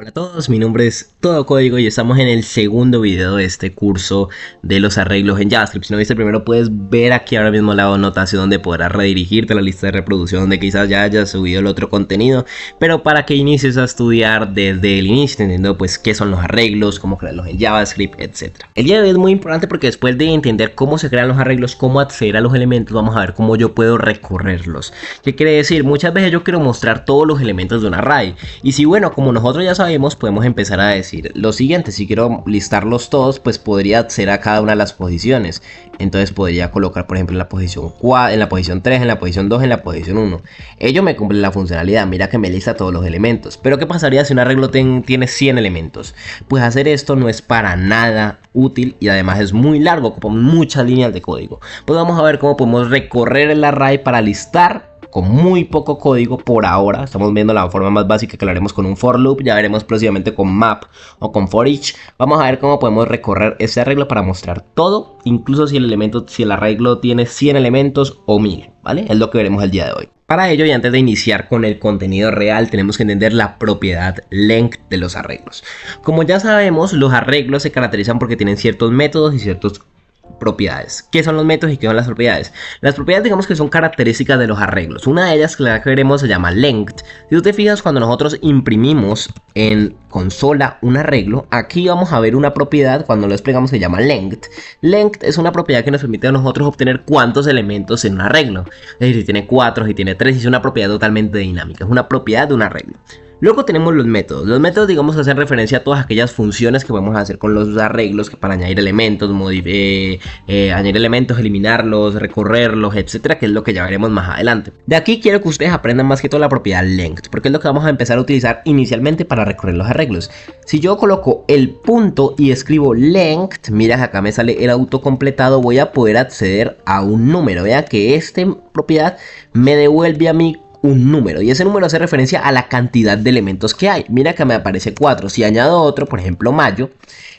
Hola a todos, mi nombre es Todo Código y estamos en el segundo video de este curso de los arreglos en JavaScript. Si no viste el primero, puedes ver aquí ahora mismo la anotación donde podrás redirigirte a la lista de reproducción donde quizás ya hayas subido el otro contenido, pero para que inicies a estudiar desde el inicio, entendiendo pues qué son los arreglos, cómo crearlos en JavaScript, etc. El día de hoy es muy importante porque después de entender cómo se crean los arreglos, cómo acceder a los elementos, vamos a ver cómo yo puedo recorrerlos. ¿Qué quiere decir? Muchas veces yo quiero mostrar todos los elementos de un array y si bueno, como nosotros ya sabemos, podemos empezar a decir lo siguiente: si quiero listarlos todos, pues podría acceder a cada una de las posiciones. Entonces podría colocar, por ejemplo, en la posición 4, en la posición 3, en la posición 2, en la posición 1. Ello me cumple la funcionalidad, mira que me lista todos los elementos. Pero ¿qué pasaría si un arreglo tiene 100 elementos? Pues hacer esto no es para nada útil y además es muy largo, con muchas líneas de código. Pues vamos a ver cómo podemos recorrer el array para listar con muy poco código por ahora. Estamos viendo la forma más básica, que lo haremos con un for loop, ya veremos próximamente con map o con for each. Vamos a ver cómo podemos recorrer este arreglo para mostrar todo, incluso si el arreglo tiene 100 elementos o 1000, ¿vale? Es lo que veremos el día de hoy. Para ello, y antes de iniciar con el contenido real, tenemos que entender la propiedad length de los arreglos. Como ya sabemos, los arreglos se caracterizan porque tienen ciertos métodos y ciertos propiedades. ¿Qué son los métodos y qué son las propiedades? Las propiedades, digamos que son características de los arreglos. Una de ellas, que la que veremos, se llama length. Si tú te fijas, cuando nosotros imprimimos en consola un arreglo, aquí vamos a ver una propiedad cuando lo desplegamos, se llama length. Length es una propiedad que nos permite a nosotros obtener cuántos elementos en un arreglo. Es decir, si tiene 4, si tiene 3, es una propiedad totalmente dinámica. Es una propiedad de un arreglo. Luego tenemos los métodos. Los métodos, digamos, hacen referencia a todas aquellas funciones que podemos hacer con los arreglos, que para añadir elementos, añadir elementos, eliminarlos, recorrerlos, etcétera, que es lo que ya veremos más adelante. De aquí quiero que ustedes aprendan más que todo la propiedad length, porque es lo que vamos a empezar a utilizar inicialmente para recorrer los arreglos. Si yo coloco el punto y escribo length, mira que acá me sale el autocompletado, voy a poder acceder a un número. Vean que esta propiedad me devuelve a mí un número, y ese número hace referencia a la cantidad de elementos que hay. Mira que me aparece 4. Si añado otro, por ejemplo mayo,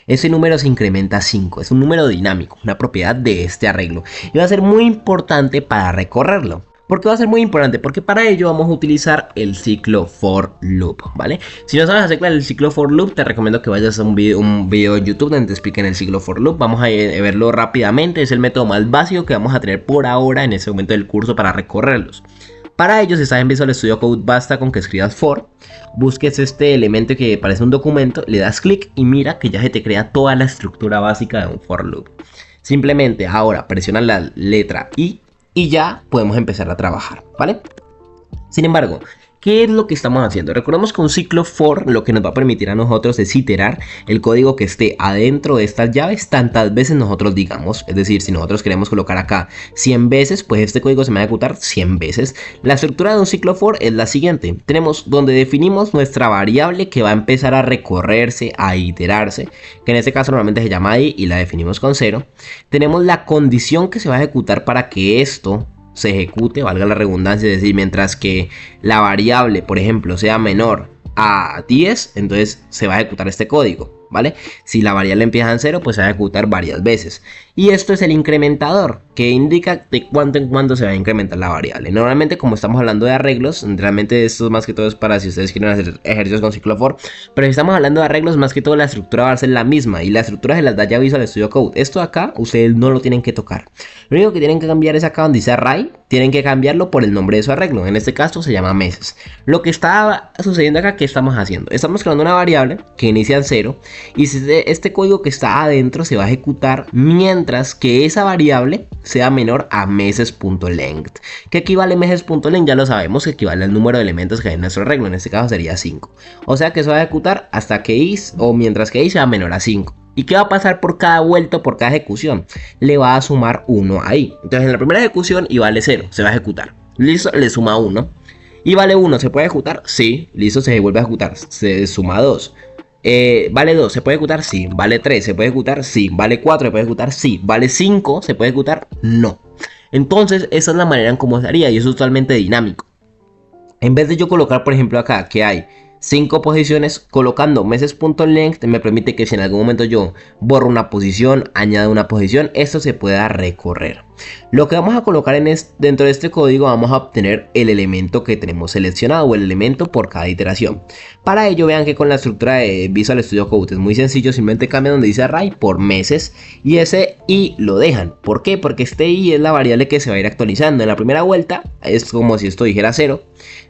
ese número se incrementa a 5. Es un número dinámico, una propiedad de este arreglo, y va a ser muy importante para recorrerlo. ¿Por qué va a ser muy importante? Porque para ello vamos a utilizar el ciclo for loop, ¿vale? Si no sabes hacer el ciclo for loop, te recomiendo que vayas a un video en YouTube donde te expliquen el ciclo for loop. Vamos a verlo rápidamente. Es el método más básico que vamos a tener por ahora en este momento del curso para recorrerlos. Para ello, si estás en Visual Studio Code, basta con que escribas for, busques este elemento que parece un documento, le das clic y mira que ya se te crea toda la estructura básica de un for loop. Simplemente ahora presionas la letra I y ya podemos empezar a trabajar, ¿vale? Sin embargo, ¿qué es lo que estamos haciendo? Recordemos que un ciclo for lo que nos va a permitir a nosotros es iterar el código que esté adentro de estas llaves tantas veces nosotros digamos. Es decir, si nosotros queremos colocar acá 100 veces, pues este código se va a ejecutar 100 veces. La estructura de un ciclo for es la siguiente. Tenemos donde definimos nuestra variable que va a empezar a recorrerse, a iterarse, que en este caso normalmente se llama i y la definimos con 0. Tenemos la condición que se va a ejecutar para que esto se ejecute, valga la redundancia, es decir, mientras que la variable, por ejemplo, sea menor a 10, entonces se va a ejecutar este código, ¿vale? Si la variable empieza en 0, pues se va a ejecutar varias veces. Y esto es el incrementador, que indica de cuánto en cuánto se va a incrementar la variable. Normalmente, como estamos hablando de arreglos, realmente esto más que todo es para si ustedes quieren hacer ejercicios con ciclo for, pero si estamos hablando de arreglos, más que todo la estructura va a ser la misma, y la estructura se las da ya Visual Studio Code. Esto de acá, ustedes no lo tienen que tocar. Lo único que tienen que cambiar es acá donde dice array, tienen que cambiarlo por el nombre de su arreglo. En este caso se llama meses. Lo que está sucediendo acá, ¿qué estamos haciendo? Estamos creando una variable que inicia en 0, y este código que está adentro se va a ejecutar mientras que esa variable sea menor a meses.length. ¿Qué equivale meses.length? Ya lo sabemos, que equivale al número de elementos que hay en nuestro arreglo. En este caso sería 5. O sea que eso va a ejecutar hasta que i, o mientras que i sea menor a 5. ¿Y qué va a pasar por cada vuelta, por cada ejecución? Le va a sumar 1 ahí. Entonces en la primera ejecución i vale 0, se va a ejecutar. Listo, le suma 1. Y vale 1, ¿se puede ejecutar? Sí, listo, se vuelve a ejecutar. Se suma 2. Vale 2, ¿se puede ejecutar? Sí. Vale 3, ¿se puede ejecutar? Sí. Vale 4, ¿se puede ejecutar? Sí. Vale 5, ¿se puede ejecutar? No. Entonces esa es la manera en cómo se haría, y eso es totalmente dinámico. En vez de yo colocar, por ejemplo, acá que hay 5 posiciones, colocando meses.length me permite que si en algún momento yo borro una posición, añado una posición, esto se pueda recorrer. Lo que vamos a colocar dentro de este código, vamos a obtener el elemento que tenemos seleccionado o el elemento por cada iteración. Para ello, vean que con la estructura de Visual Studio Code es muy sencillo, simplemente cambian donde dice array por meses y ese i lo dejan. ¿Por qué? Porque este i es la variable que se va a ir actualizando. En la primera vuelta es como si esto dijera 0,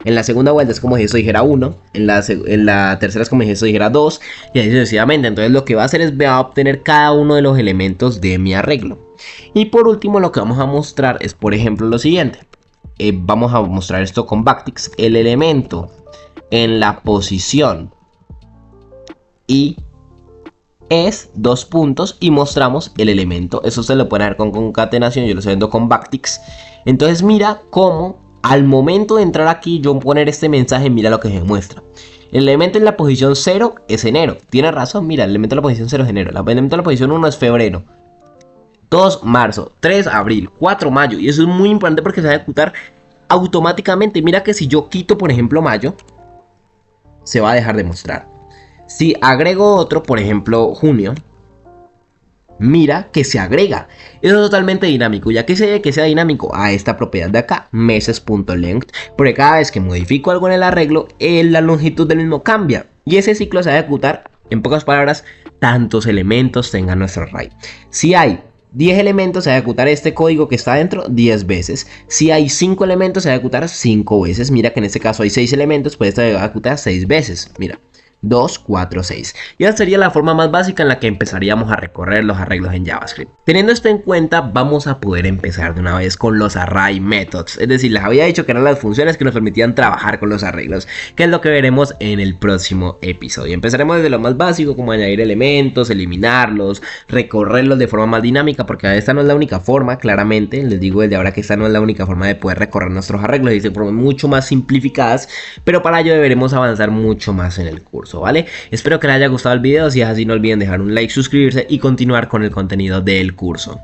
en la segunda vuelta es como si esto dijera 1, en la tercera es como si esto dijera 2 y así sucesivamente. Entonces lo que va a hacer es va a obtener cada uno de los elementos de mi arreglo. Y por último lo que vamos a mostrar es, por ejemplo, lo siguiente. Vamos a mostrar esto con backticks. El elemento en la posición y es 2 puntos y mostramos el elemento. Eso se lo pueden hacer con concatenación, yo lo estoy viendo con backticks. Entonces mira cómo al momento de entrar aquí, yo poner este mensaje, mira lo que se muestra. El elemento en la posición 0 es enero. Tiene razón, mira, el elemento en la posición 0 es enero. El elemento en la posición 1 es febrero. 2 marzo, 3 abril, 4 mayo. Y eso es muy importante porque se va a ejecutar automáticamente. Mira que si yo quito, por ejemplo, mayo, se va a dejar de mostrar. Si agrego otro, por ejemplo, junio, mira que se agrega. Eso es totalmente dinámico. ¿Ya que se ve que sea dinámico? A esta propiedad de acá, meses.length, porque cada vez que modifico algo en el arreglo, la longitud del mismo cambia. Y ese ciclo se va a ejecutar, en pocas palabras, tantos elementos tenga nuestro array. Si hay 10 elementos, se va a ejecutar este código que está dentro 10 veces. Si hay 5 elementos, se va a ejecutar 5 veces. Mira que en este caso hay 6 elementos, pues esto se va a ejecutar 6 veces. Mira. 2, 4, 6. Y esta sería la forma más básica en la que empezaríamos a recorrer los arreglos en JavaScript. Teniendo esto en cuenta, vamos a poder empezar de una vez con los array methods. Es decir, les había dicho que eran las funciones que nos permitían trabajar con los arreglos, que es lo que veremos en el próximo episodio. Empezaremos desde lo más básico, como añadir elementos, eliminarlos, recorrerlos de forma más dinámica, porque esta no es la única forma, claramente. Les digo desde ahora que esta no es la única forma de poder recorrer nuestros arreglos, y de formas mucho más simplificadas, pero para ello deberemos avanzar mucho más en el curso, ¿vale? Espero que les haya gustado el video. Si es así, no olviden dejar un like, suscribirse y continuar con el contenido del curso.